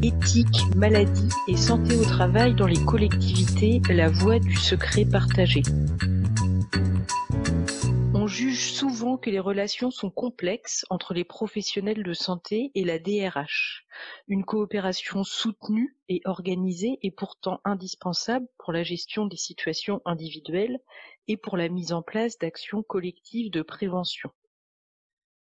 Éthique, maladie et santé au travail dans les collectivités, la voie du secret partagé. On juge souvent que les relations sont complexes entre les professionnels de santé et la DRH. Une coopération soutenue et organisée est pourtant indispensable pour la gestion des situations individuelles et pour la mise en place d'actions collectives de prévention.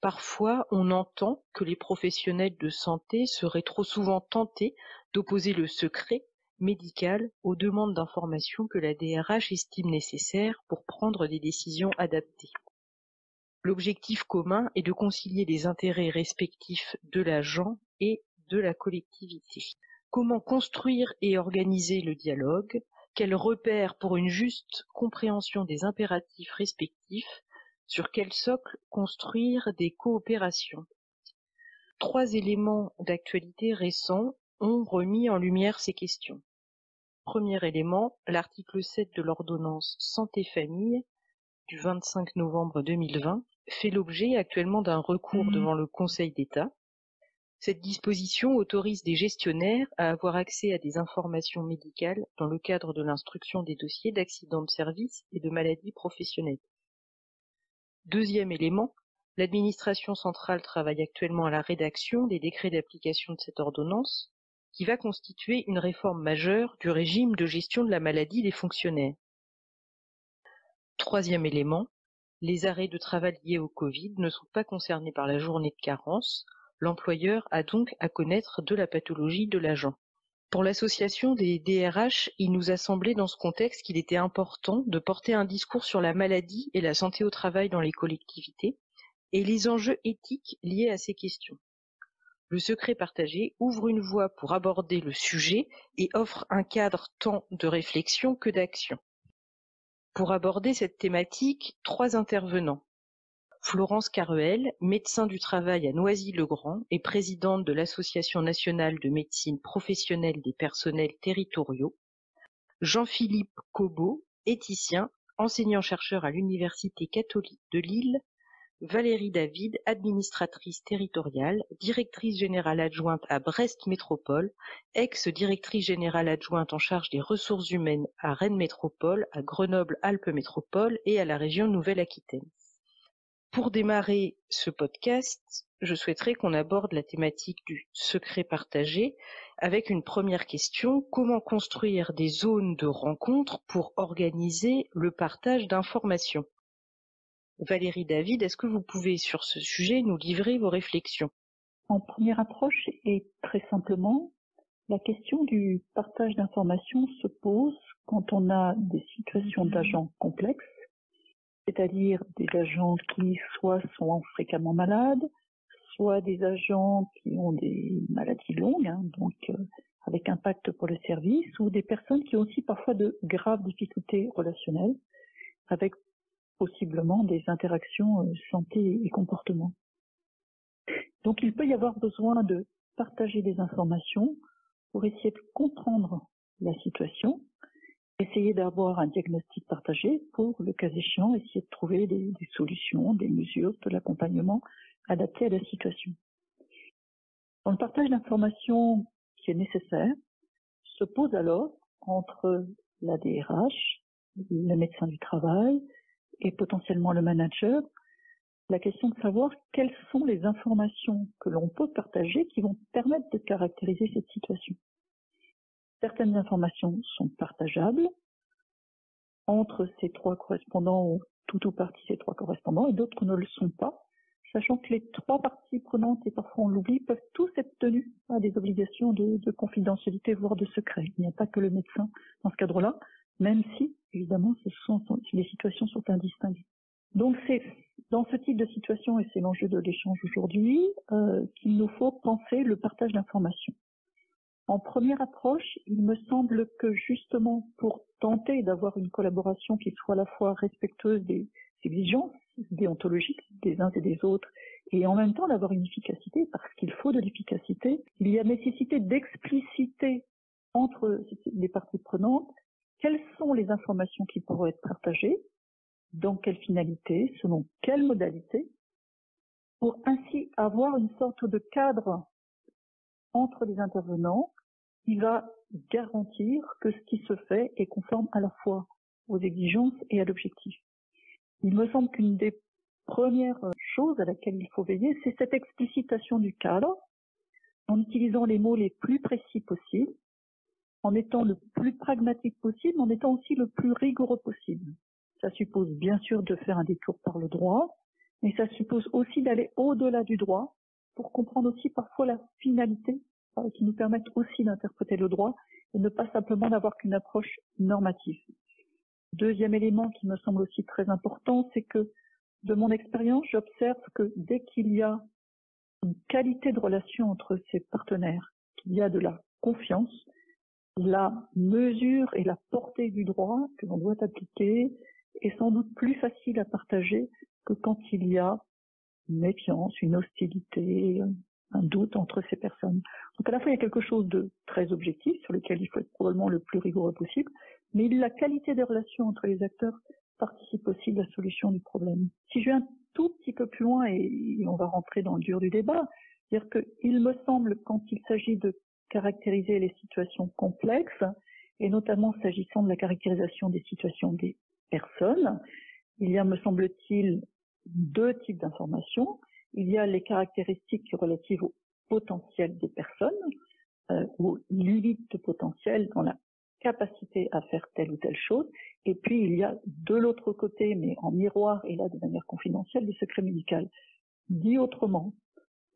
Parfois, on entend que les professionnels de santé seraient trop souvent tentés d'opposer le secret médical aux demandes d'information que la DRH estime nécessaires pour prendre des décisions adaptées. L'objectif commun est de concilier les intérêts respectifs de l'agent et de la collectivité. Comment construire et organiser le dialogue? Quels repères pour une juste compréhension des impératifs respectifs? Sur quel socle construire des coopérations? 3 éléments d'actualité récents ont remis en lumière ces questions. Premier élément, l'article 7 de l'ordonnance Santé-Famille du 25 novembre 2020 fait l'objet actuellement d'un recours devant le Conseil d'État. Cette disposition autorise des gestionnaires à avoir accès à des informations médicales dans le cadre de l'instruction des dossiers d'accidents de service et de maladies professionnelles. Deuxième élément, l'administration centrale travaille actuellement à la rédaction des décrets d'application de cette ordonnance, qui va constituer une réforme majeure du régime de gestion de la maladie des fonctionnaires. Troisième élément, les arrêts de travail liés au Covid ne sont pas concernés par la journée de carence. L'employeur a donc à connaître de la pathologie de l'agent. Pour l'association des DRH, il nous a semblé dans ce contexte qu'il était important de porter un discours sur la maladie et la santé au travail dans les collectivités et les enjeux éthiques liés à ces questions. Le secret partagé ouvre une voie pour aborder le sujet et offre un cadre tant de réflexion que d'action. Pour aborder cette thématique, 3 intervenants. Florence Caruel, médecin du travail à Noisy-le-Grand et présidente de l'Association nationale de médecine professionnelle des personnels territoriaux. Jean-Philippe Cobot, éthicien, enseignant-chercheur à l'Université catholique de Lille. Valérie David, administratrice territoriale, directrice générale adjointe à Brest Métropole, ex-directrice générale adjointe en charge des ressources humaines à Rennes Métropole, à Grenoble-Alpes Métropole et à la région Nouvelle-Aquitaine. Pour démarrer ce podcast, je souhaiterais qu'on aborde la thématique du secret partagé avec une première question: comment construire des zones de rencontre pour organiser le partage d'informations? Valérie David, est-ce que vous pouvez sur ce sujet nous livrer vos réflexions? En première approche, et très simplement, la question du partage d'informations se pose quand on a des situations d'agents complexes, c'est-à-dire des agents qui soit sont fréquemment malades, soit des agents qui ont des maladies longues, donc avec impact pour le service, ou des personnes qui ont aussi parfois de graves difficultés relationnelles, avec possiblement des interactions santé et comportement. Donc il peut y avoir besoin de partager des informations pour essayer de comprendre la situation, essayer d'avoir un diagnostic partagé pour, le cas échéant, essayer de trouver des solutions, des mesures, de l'accompagnement adapté à la situation. Dans le partage d'informations qui est nécessaire, se pose alors entre la DRH, le médecin du travail et potentiellement le manager, la question de savoir quelles sont les informations que l'on peut partager qui vont permettre de caractériser cette situation. Certaines informations sont partageables entre ces 3 correspondants ou tout ou partie ces 3 correspondants et d'autres ne le sont pas, sachant que les 3 parties prenantes, et parfois on l'oublie, peuvent tous être tenus à des obligations de confidentialité, voire de secret. Il n'y a pas que le médecin dans ce cadre-là, même si, évidemment, les situations sont indistinguées. Donc c'est dans ce type de situation, et c'est l'enjeu de l'échange aujourd'hui, qu'il nous faut penser le partage d'informations. En première approche, il me semble que justement pour tenter d'avoir une collaboration qui soit à la fois respectueuse des exigences déontologiques des uns et des autres, et en même temps d'avoir une efficacité, parce qu'il faut de l'efficacité, il y a nécessité d'expliciter entre les parties prenantes quelles sont les informations qui pourront être partagées, dans quelle finalité, selon quelle modalité, pour ainsi avoir une sorte de cadre entre les intervenants qui va garantir que ce qui se fait est conforme à la fois aux exigences et à l'objectif. Il me semble qu'une des premières choses à laquelle il faut veiller, c'est cette explicitation du cadre, en utilisant les mots les plus précis possibles, en étant le plus pragmatique possible, en étant aussi le plus rigoureux possible. Ça suppose bien sûr de faire un détour par le droit, mais ça suppose aussi d'aller au-delà du droit pour comprendre aussi parfois la finalité qui nous permette aussi d'interpréter le droit et ne pas simplement n'avoir qu'une approche normative. Deuxième élément qui me semble aussi très important, c'est que de mon expérience, j'observe que dès qu'il y a une qualité de relation entre ces partenaires, qu'il y a de la confiance, la mesure et la portée du droit que l'on doit appliquer est sans doute plus facile à partager que quand il y a une méfiance, une hostilité, un doute entre ces personnes. Donc à la fois il y a quelque chose de très objectif sur lequel il faut être probablement le plus rigoureux possible, mais la qualité des relations entre les acteurs participe aussi de la solution du problème. Si je vais un tout petit peu plus loin et on va rentrer dans le dur du débat, c'est-à-dire qu'il me semble quand il s'agit de caractériser les situations complexes, et notamment s'agissant de la caractérisation des situations des personnes, il y a, me semble-t-il, deux types d'informations. Il y a les caractéristiques relatives au potentiel des personnes, aux limites de potentiel dans la capacité à faire telle ou telle chose. Et puis, il y a de l'autre côté, mais en miroir et là de manière confidentielle, le secret médical. Dit autrement,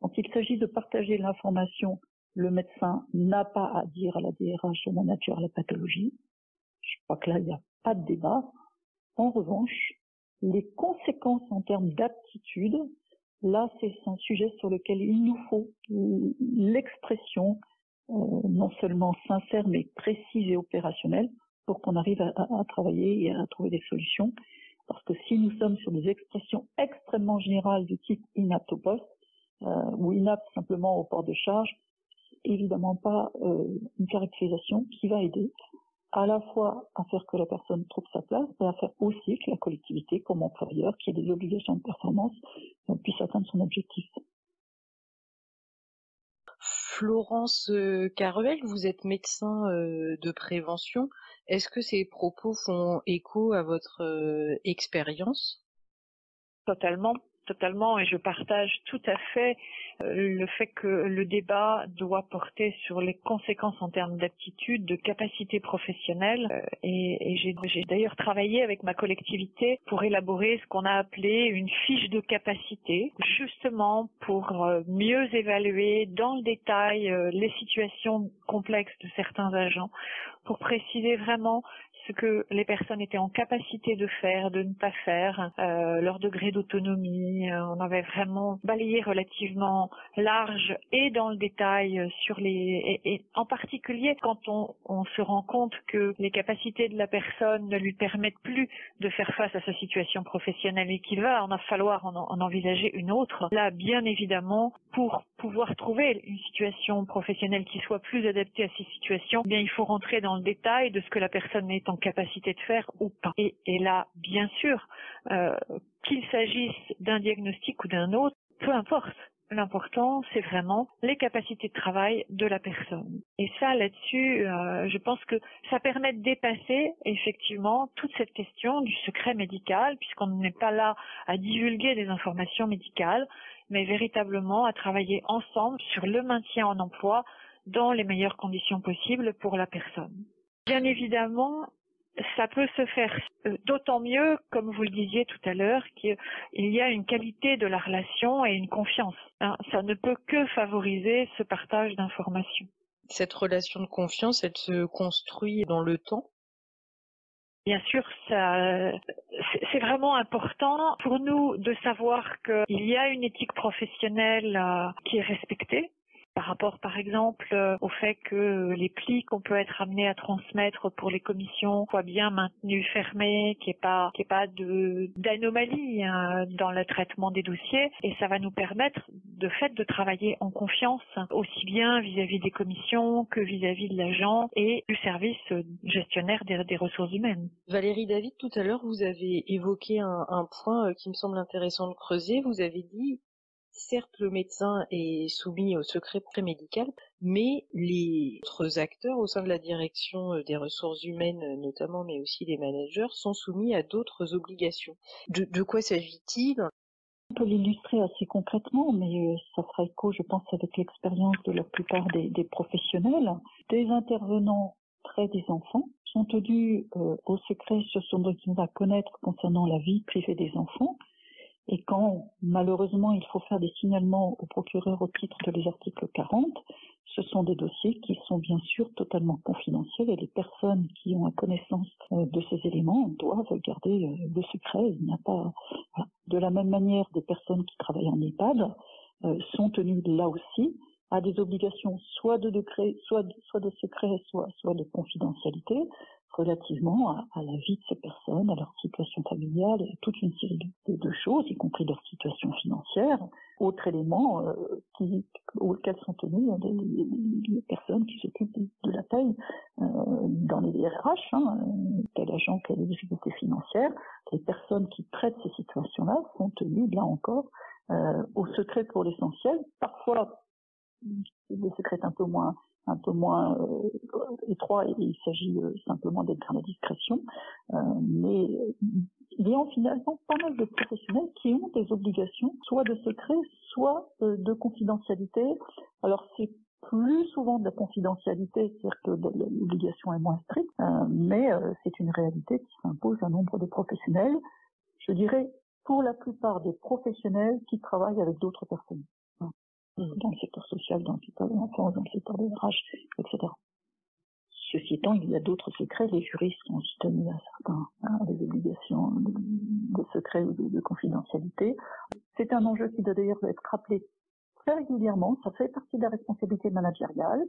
quand il s'agit de partager l'information, le médecin n'a pas à dire à la DRH sur la nature de la pathologie. Je crois que là, il n'y a pas de débat. En revanche, les conséquences en termes d'aptitude, là, c'est un sujet sur lequel il nous faut l'expression non seulement sincère, mais précise et opérationnelle pour qu'on arrive à travailler et à trouver des solutions. Parce que si nous sommes sur des expressions extrêmement générales du type inapte au poste, ou inapte simplement au port de charge, évidemment pas une caractérisation qui va aider à la fois à faire que la personne trouve sa place, et à faire aussi que la collectivité, comme employeur, qui a des obligations de performance, puisse atteindre son objectif. Florence Caruel, vous êtes médecin de prévention. Est-ce que ces propos font écho à votre expérience ? Totalement, et je partage tout à fait le fait que le débat doit porter sur les conséquences en termes d'aptitude, de capacité professionnelle. Et j'ai d'ailleurs travaillé avec ma collectivité pour élaborer ce qu'on a appelé une fiche de capacité, justement pour mieux évaluer dans le détail les situations complexes de certains agents, pour préciser vraiment ce que les personnes étaient en capacité de faire, de ne pas faire, leur degré d'autonomie. On avait vraiment balayé relativement large et dans le détail sur et en particulier quand on se rend compte que les capacités de la personne ne lui permettent plus de faire face à sa situation professionnelle et qu'il va en falloir en envisager une autre. Là, bien évidemment, pour pouvoir trouver une situation professionnelle qui soit plus adaptée à ces situations, eh bien, il faut rentrer dans le détail de ce que la personne est en capacité de faire ou pas. Et là, bien sûr, qu'il s'agisse d'un diagnostic ou d'un autre, peu importe. L'important, c'est vraiment les capacités de travail de la personne. Et ça, là-dessus, je pense que ça permet de dépasser effectivement toute cette question du secret médical, puisqu'on n'est pas là à divulguer des informations médicales, mais véritablement à travailler ensemble sur le maintien en emploi dans les meilleures conditions possibles pour la personne. Bien évidemment, ça peut se faire d'autant mieux, comme vous le disiez tout à l'heure, qu'il y a une qualité de la relation et une confiance. Ça ne peut que favoriser ce partage d'informations. Cette relation de confiance, elle se construit dans le temps ? Bien sûr, c'est vraiment important pour nous de savoir qu'il y a une éthique professionnelle qui est respectée. Par rapport, par exemple, au fait que les plis qu'on peut être amené à transmettre pour les commissions soient bien maintenus fermés, qu'il n'y ait pas d'anomalie dans le traitement des dossiers. Et ça va nous permettre, de fait, de travailler en confiance, aussi bien vis-à-vis des commissions que vis-à-vis de l'agent et du service gestionnaire des ressources humaines. Valérie David, tout à l'heure, vous avez évoqué un point qui me semble intéressant de creuser. Vous avez dit certes, le médecin est soumis au secret médical, mais les autres acteurs au sein de la direction des ressources humaines notamment, mais aussi les managers, sont soumis à d'autres obligations. De quoi s'agit-il ? On peut l'illustrer assez concrètement, mais ça fera écho, je pense, avec l'expérience de la plupart des professionnels. Des intervenants près des enfants sont tenus au secret sur ce dont ils doivent connaître concernant la vie privée des enfants. Et quand, malheureusement, il faut faire des signalements au procureur au titre de les articles 40, ce sont des dossiers qui sont bien sûr totalement confidentiels et les personnes qui ont connaissance de ces éléments doivent garder le secret. Il n'y a pas, voilà. De la même manière, des personnes qui travaillent en EHPAD sont tenues là aussi à des obligations soit de secret, soit de confidentialité, relativement à la vie de ces personnes, à leur situation familiale, et toute une série de choses, y compris leur situation financière, autres éléments auxquels sont tenues les personnes qui s'occupent de la paye dans les DRH, tel agent, quelle difficulté financière. Les personnes qui traitent ces situations-là sont tenues, là encore, au secret pour l'essentiel. Parfois, le secret est un peu moins étroit et il s'agit simplement d'être dans la discrétion, mais il y a finalement pas mal de professionnels qui ont des obligations soit de secret, soit de confidentialité. Alors c'est plus souvent de la confidentialité, c'est-à-dire que l'obligation est moins stricte, mais c'est une réalité qui s'impose à un nombre de professionnels, je dirais pour la plupart des professionnels qui travaillent avec d'autres personnes. Dans le secteur social, dans le secteur de l'enfance, dans le secteur des RH, etc. Ceci étant, il y a d'autres secrets. Les juristes sont aussi tenus à des obligations de secret ou de confidentialité. C'est un enjeu qui doit d'ailleurs être rappelé très régulièrement. Ça fait partie de la responsabilité managériale.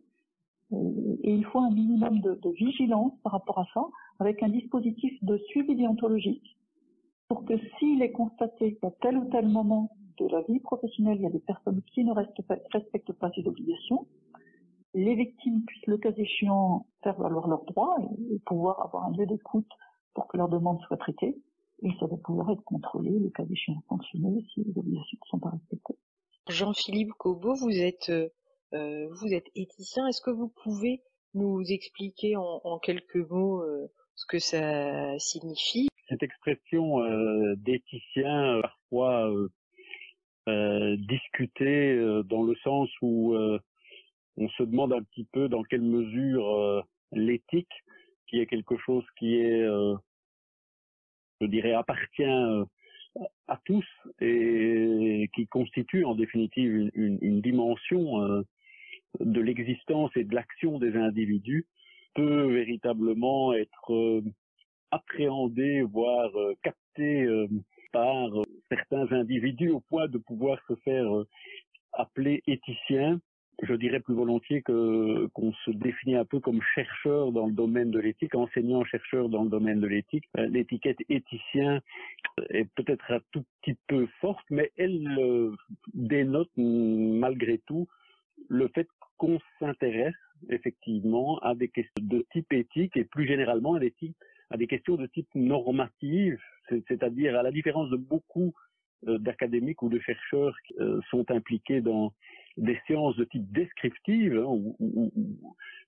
Et il faut un minimum de vigilance par rapport à ça, avec un dispositif de suivi déontologique, pour que s'il est constaté qu'à tel ou tel moment de la vie professionnelle, il y a des personnes qui ne respectent pas ces obligations, les victimes puissent, le cas échéant, faire valoir leurs droits et pouvoir avoir un lieu d'écoute pour que leurs demandes soient traitées, et ça va pouvoir être contrôlé, le cas échéant sanctionné si les obligations ne sont pas respectées. Jean-Philippe Cobot, vous êtes éthicien. Est-ce que vous pouvez nous expliquer en quelques mots ce que ça signifie ? Cette expression d'éthicien, parfois discutée dans le sens où on se demande un petit peu dans quelle mesure l'éthique, qui est quelque chose qui est, je dirais, appartient à tous et qui constitue en définitive une dimension de l'existence et de l'action des individus, peut véritablement être appréhendé, voire capté par certains individus au point de pouvoir se faire appeler éthicien. Je dirais plus volontiers qu'on se définit un peu comme chercheur dans le domaine de l'éthique, enseignant-chercheur dans le domaine de l'éthique. L'étiquette éthicien est peut-être un tout petit peu forte, mais elle dénote malgré tout le fait qu'on s'intéresse effectivement à des questions de type éthique et plus généralement à des questions de type normatif, c'est-à-dire à la différence de beaucoup d'académiques ou de chercheurs qui sont impliqués dans des sciences de type descriptive, ou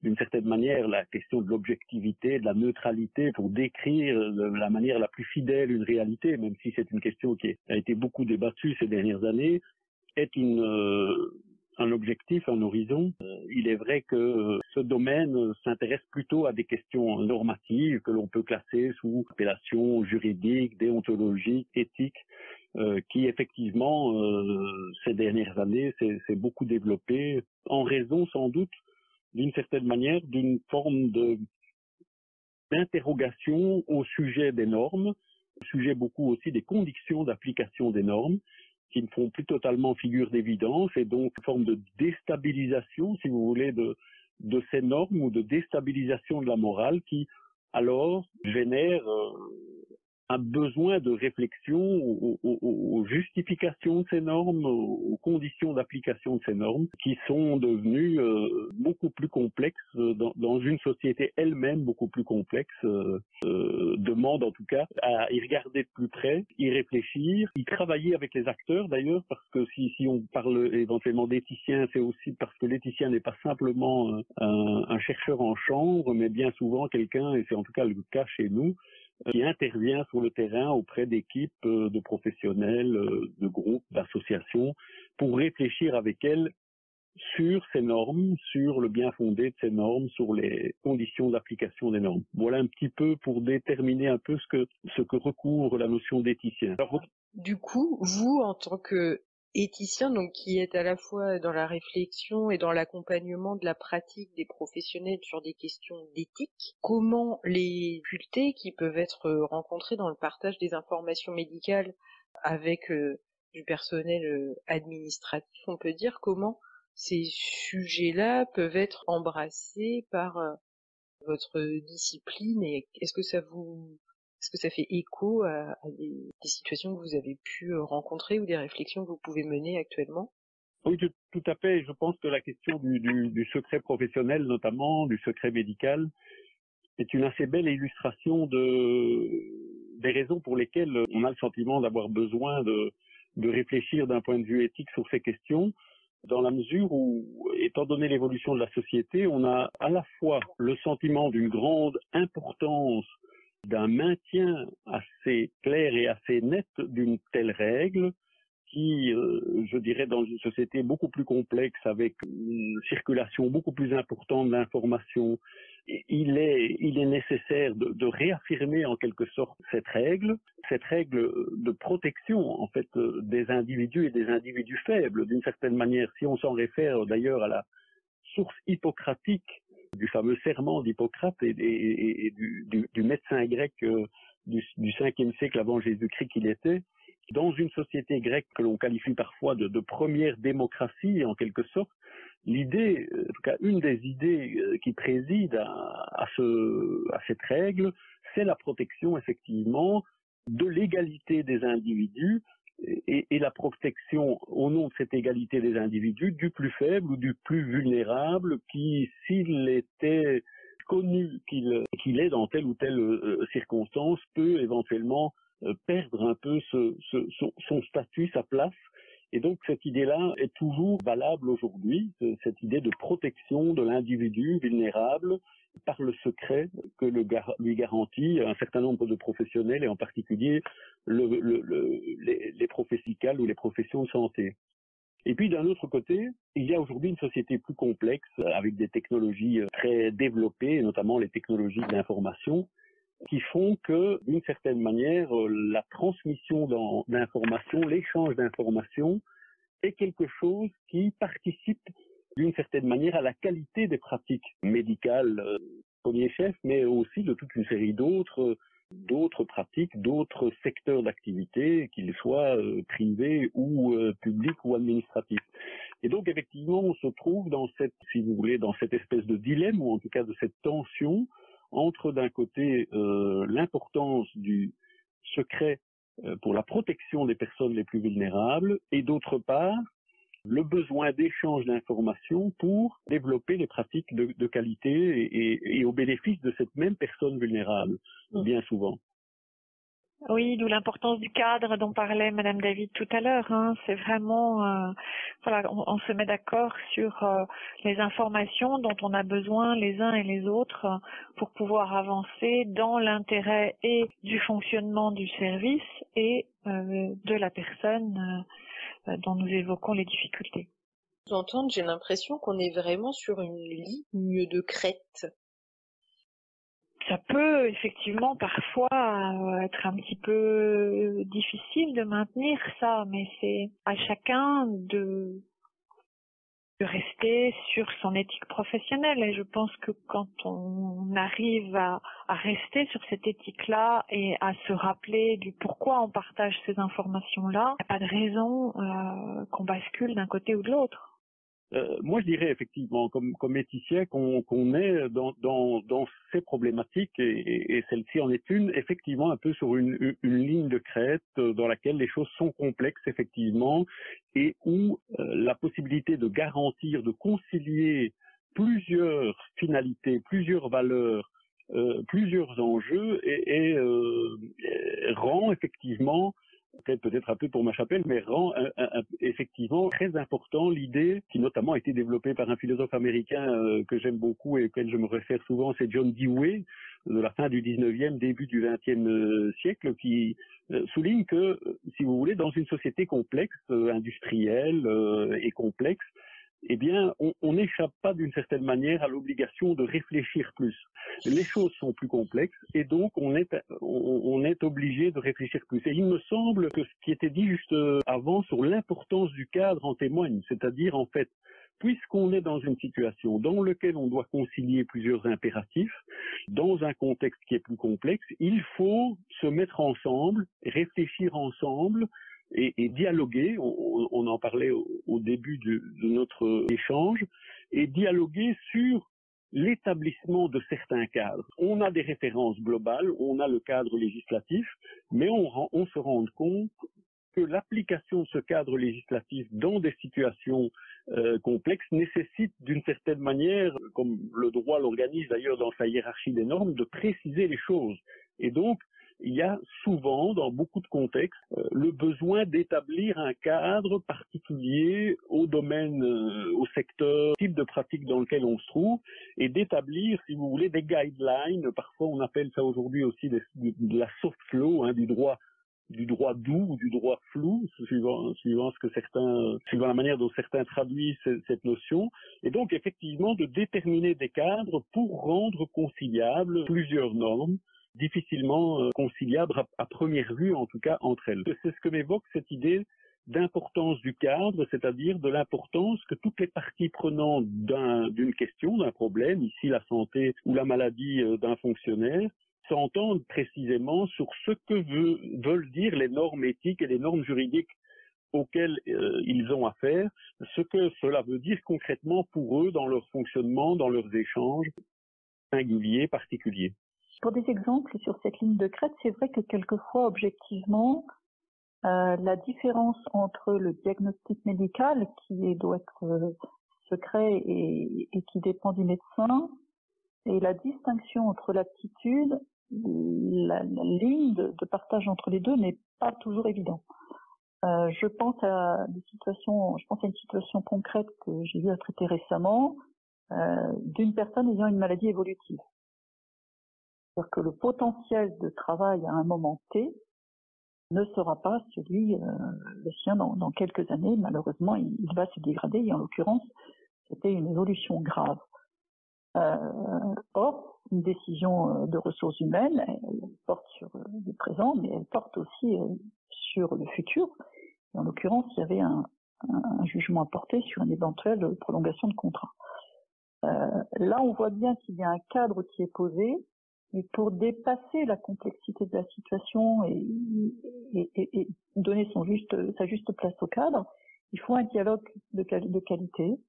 d'une certaine manière la question de l'objectivité, de la neutralité pour décrire de la manière la plus fidèle une réalité, même si c'est une question qui a été beaucoup débattue ces dernières années, est un objectif, un horizon. Il est vrai que ce domaine s'intéresse plutôt à des questions normatives que l'on peut classer sous appellation juridique, déontologique, éthique, qui effectivement, ces dernières années, s'est beaucoup développé en raison sans doute d'une certaine manière d'une forme d'interrogation au sujet des normes, au sujet beaucoup aussi des conditions d'application des normes, qui ne font plus totalement figure d'évidence, et donc une forme de déstabilisation, si vous voulez, de ces normes ou de déstabilisation de la morale qui, alors, génère un besoin de réflexion aux justifications de ces normes, aux conditions d'application de ces normes, qui sont devenues beaucoup plus complexes dans une société elle-même beaucoup plus complexe, demande en tout cas à y regarder de plus près, y réfléchir, y travailler avec les acteurs d'ailleurs, parce que si on parle éventuellement d'éthicien, c'est aussi parce que l'éthicien n'est pas simplement un chercheur en chambre, mais bien souvent quelqu'un, et c'est en tout cas le cas chez nous, qui intervient sur le terrain auprès d'équipes, de professionnels, de groupes, d'associations, pour réfléchir avec elles sur ces normes, sur le bien fondé de ces normes, sur les conditions d'application des normes. Voilà un petit peu pour déterminer un peu ce que recouvre la notion d'éthicien. Alors, du coup, vous, en tant que éthicien, donc qui est à la fois dans la réflexion et dans l'accompagnement de la pratique des professionnels sur des questions d'éthique, comment les difficultés qui peuvent être rencontrées dans le partage des informations médicales avec du personnel administratif, on peut dire, comment ces sujets-là peuvent être embrassés par votre discipline, et est-ce que ça fait écho à des situations que vous avez pu rencontrer ou des réflexions que vous pouvez mener actuellement? Oui, tout à fait. Je pense que la question du secret professionnel, notamment du secret médical, est une assez belle illustration des raisons pour lesquelles on a le sentiment d'avoir besoin de réfléchir d'un point de vue éthique sur ces questions, dans la mesure où, étant donné l'évolution de la société, on a à la fois le sentiment d'une grande importance, d'un maintien assez clair et assez net d'une telle règle, qui, je dirais, dans une société beaucoup plus complexe, avec une circulation beaucoup plus importante d'informations, il est nécessaire de réaffirmer en quelque sorte cette règle de protection en fait des individus et des individus faibles, d'une certaine manière. Si on s'en réfère d'ailleurs à la source hippocratique du fameux serment d'Hippocrate et du médecin grec du 5e siècle avant Jésus-Christ qu'il était, dans une société grecque que l'on qualifie parfois de première démocratie en quelque sorte, l'idée, en tout cas une des idées qui préside à cette règle, c'est la protection effectivement de l'égalité des individus et la protection au nom de cette égalité des individus du plus faible ou du plus vulnérable qui, s'il était connu qu'il est dans telle ou telle circonstance, peut éventuellement perdre un peu son statut, sa place. Et donc cette idée-là est toujours valable aujourd'hui, cette idée de protection de l'individu vulnérable par le secret que lui garantit un certain nombre de professionnels, et en particulier les professionnels ou les professions de santé. Et puis d'un autre côté, il y a aujourd'hui une société plus complexe avec des technologies très développées, notamment les technologies de l'information, qui font que, d'une certaine manière, la transmission d'informations, l'échange d'informations est quelque chose qui participe d'une certaine manière à la qualité des pratiques médicales, premier chef, mais aussi de toute une série d'autres pratiques, d'autres secteurs d'activité, qu'ils soient privés ou publics ou administratifs. Et donc, effectivement, on se trouve dans si vous voulez, dans cette espèce de dilemme, ou en tout cas de cette tension, entre d'un côté l'importance du secret pour la protection des personnes les plus vulnérables et d'autre part le besoin d'échange d'informations pour développer les pratiques de qualité et au bénéfice de cette même personne vulnérable, bien souvent. Oui, d'où l'importance du cadre dont parlait Madame David tout à l'heure. C'est vraiment, voilà, on se met d'accord sur les informations dont on a besoin les uns et les autres pour pouvoir avancer dans l'intérêt et du fonctionnement du service et de la personne dont nous évoquons les difficultés. Vous entendre, j'ai l'impression qu'on est vraiment sur une ligne de crête. Ça peut effectivement parfois être un petit peu difficile de maintenir ça, mais c'est à chacun de rester sur son éthique professionnelle. Et je pense que quand on arrive à rester sur cette éthique-là et à se rappeler du pourquoi on partage ces informations-là, il n'y a pas de raison qu'on bascule d'un côté ou de l'autre. Moi, je dirais effectivement, comme éthicien, qu'on est dans ces problématiques, et celle-ci en est une, effectivement un peu sur une ligne de crête dans laquelle les choses sont complexes, effectivement, et où la possibilité de garantir, de concilier plusieurs finalités, plusieurs valeurs, plusieurs enjeux, rend effectivement peut-être un peu pour ma chapelle, mais rend effectivement très important l'idée qui notamment a été développée par un philosophe américain que j'aime beaucoup et auquel je me réfère souvent, c'est John Dewey, de la fin du 19e, début du 20e siècle, qui souligne que, si vous voulez, dans une société complexe, industrielle et complexe, eh bien, on n'échappe pas d'une certaine manière à l'obligation de réfléchir plus. Les choses sont plus complexes et donc on est obligé de réfléchir plus. Et il me semble que ce qui était dit juste avant sur l'importance du cadre en témoigne, c'est-à-dire en fait, puisqu'on est dans une situation dans laquelle on doit concilier plusieurs impératifs, dans un contexte qui est plus complexe, il faut se mettre ensemble, réfléchir ensemble, et dialoguer, on en parlait au début de notre échange, et dialoguer sur l'établissement de certains cadres. On a des références globales, on a le cadre législatif, mais on se rend compte que l'application de ce cadre législatif dans des situations complexes nécessite d'une certaine manière, comme le droit l'organise d'ailleurs dans sa hiérarchie des normes, de préciser les choses. Et donc, il y a souvent, dans beaucoup de contextes, le besoin d'établir un cadre particulier au domaine, au secteur, type de pratique dans lequel on se trouve, et d'établir, si vous voulez, des guidelines. Parfois, on appelle ça aujourd'hui aussi de la soft law, hein, du droit doux ou du droit flou, suivant la manière dont certains traduisent cette notion. Et donc, effectivement, de déterminer des cadres pour rendre conciliables plusieurs normes, difficilement conciliables à première vue, en tout cas entre elles. C'est ce que m'évoque cette idée d'importance du cadre, c'est-à-dire de l'importance que toutes les parties prenantes d'une question, d'un problème, ici la santé ou la maladie d'un fonctionnaire, s'entendent précisément sur ce que veulent dire les normes éthiques et les normes juridiques auxquelles ils ont affaire, ce que cela veut dire concrètement pour eux dans leur fonctionnement, dans leurs échanges singuliers, particuliers. Pour des exemples sur cette ligne de crête, c'est vrai que quelquefois, objectivement, la différence entre le diagnostic médical, qui doit être secret et qui dépend du médecin, et la distinction entre l'aptitude, la ligne de partage entre les deux n'est pas toujours évidente. Je pense à une situation concrète que j'ai eu à traiter récemment, d'une personne ayant une maladie évolutive. C'est-à-dire que le potentiel de travail à un moment T ne sera pas celui le sien dans quelques années. Malheureusement, il va se dégrader et en l'occurrence, c'était une évolution grave. Or, une décision de ressources humaines, elle porte sur le présent, mais elle porte aussi sur le futur. Et en l'occurrence, il y avait un jugement à porter sur une éventuelle prolongation de contrat. Là, on voit bien qu'il y a un cadre qui est posé, mais pour dépasser la complexité de la situation et donner sa juste place au cadre, il faut un dialogue de qualité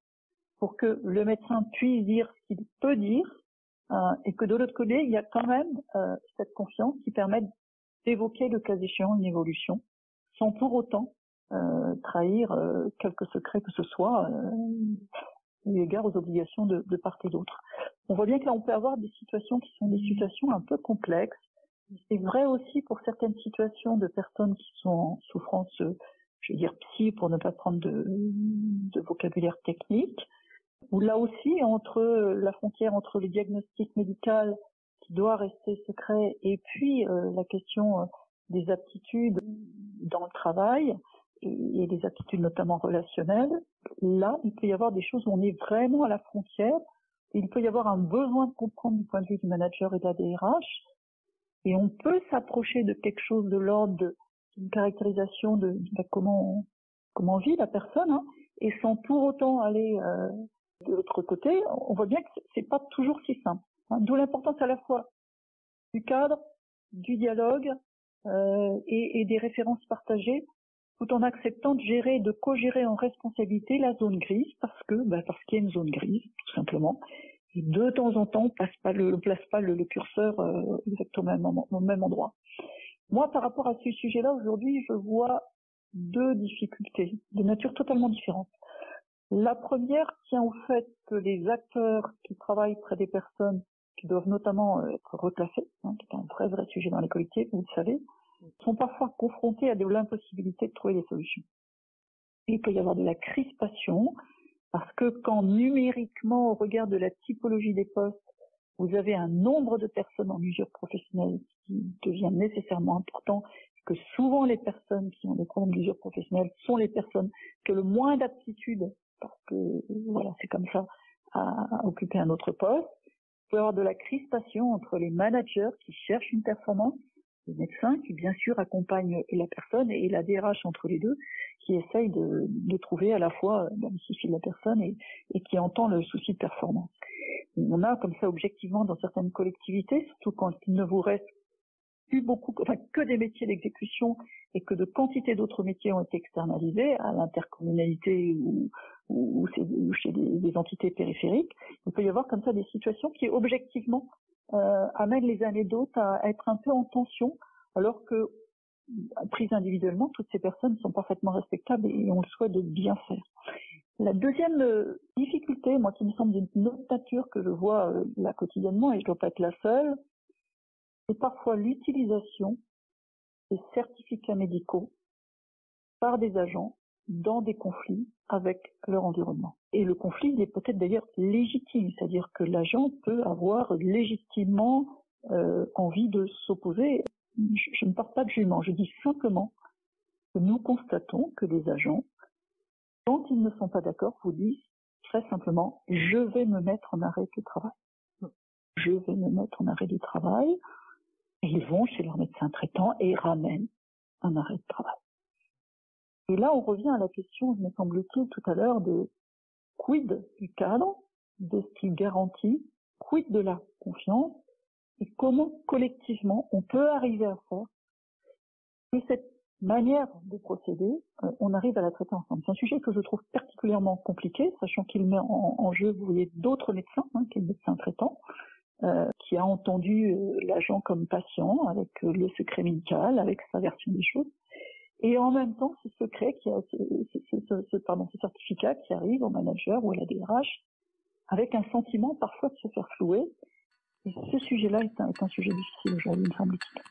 pour que le médecin puisse dire ce qu'il peut dire et que de l'autre côté, il y a quand même cette confiance qui permet d'évoquer le cas échéant une évolution sans pour autant trahir quelque secret que ce soit eu égard aux obligations de part et d'autre. On voit bien que là, on peut avoir des situations qui sont des situations un peu complexes. C'est vrai aussi pour certaines situations de personnes qui sont en souffrance, je veux dire psy, pour ne pas prendre de vocabulaire technique, où là aussi, entre la frontière entre le diagnostic médical qui doit rester secret et puis la question des aptitudes dans le travail, et des aptitudes notamment relationnelles, là, il peut y avoir des choses où on est vraiment à la frontière, et il peut y avoir un besoin de comprendre du point de vue du manager et de la DRH, et on peut s'approcher de quelque chose de l'ordre d'une caractérisation de comment vit la personne, hein, et sans pour autant aller de l'autre côté. On voit bien que c'est pas toujours si simple, hein, d'où l'importance à la fois du cadre, du dialogue et des références partagées tout en acceptant de gérer et de co-gérer en responsabilité la zone grise parce qu'il y a une zone grise, tout simplement. Et de temps en temps, on place pas le curseur exactement au même endroit. Moi, par rapport à ce sujet-là, aujourd'hui, je vois deux difficultés de nature totalement différente. La première tient au fait que les acteurs qui travaillent près des personnes, qui doivent notamment être reclassés, qui est un vrai sujet dans les collectivités, vous le savez, sont parfois confrontés à de l'impossibilité de trouver des solutions. Il peut y avoir de la crispation, parce que quand numériquement, au regard de la typologie des postes, vous avez un nombre de personnes en usure professionnelle qui devient nécessairement important, que souvent les personnes qui ont des problèmes d'usure professionnelle sont les personnes qui ont le moins d'aptitude, parce que voilà, c'est comme ça, à occuper un autre poste. Il peut y avoir de la crispation entre les managers qui cherchent une performance, les médecins qui bien sûr accompagnent la personne et la DRH entre les deux qui essaye de trouver à la fois le souci de la personne et qui entend le souci de performance. On a comme ça objectivement dans certaines collectivités, surtout quand il ne vous reste plus que des métiers d'exécution et que de quantité d'autres métiers ont été externalisés à l'intercommunalité ou chez des entités périphériques. Il peut y avoir comme ça des situations qui objectivement amènent les uns et d'autres à être un peu en tension, alors que prises individuellement, toutes ces personnes sont parfaitement respectables et ont le souhait de bien faire. La deuxième difficulté, moi qui me semble d'une autre nature que je vois là quotidiennement, et je ne dois pas être la seule, c'est parfois l'utilisation des certificats médicaux par des agents dans des conflits avec leur environnement. Et le conflit, il est peut-être d'ailleurs légitime, c'est-à-dire que l'agent peut avoir légitimement envie de s'opposer. Je ne parle pas de jugement, je dis simplement que nous constatons que les agents, quand ils ne sont pas d'accord, vous disent très simplement « je vais me mettre en arrêt du travail ». Je vais me mettre en arrêt du travail. Et ils vont chez leur médecin traitant et ramènent un arrêt de travail. Et là, on revient à la question, me semble-t-il, tout à l'heure, de quid du cadre, de ce qui garantit, quid de la confiance, et comment collectivement on peut arriver à faire que cette manière de procéder, on arrive à la traiter ensemble. C'est un sujet que je trouve particulièrement compliqué, sachant qu'il met en jeu, vous voyez, d'autres médecins, qui est le médecin traitant, qui a entendu l'agent comme patient, avec le secret médical, avec sa version des choses, et en même temps ce secret, ce certificat qui arrive au manager ou à la DRH, avec un sentiment parfois de se faire flouer. Et ce sujet-là est un sujet difficile aujourd'hui, me semble-t-il.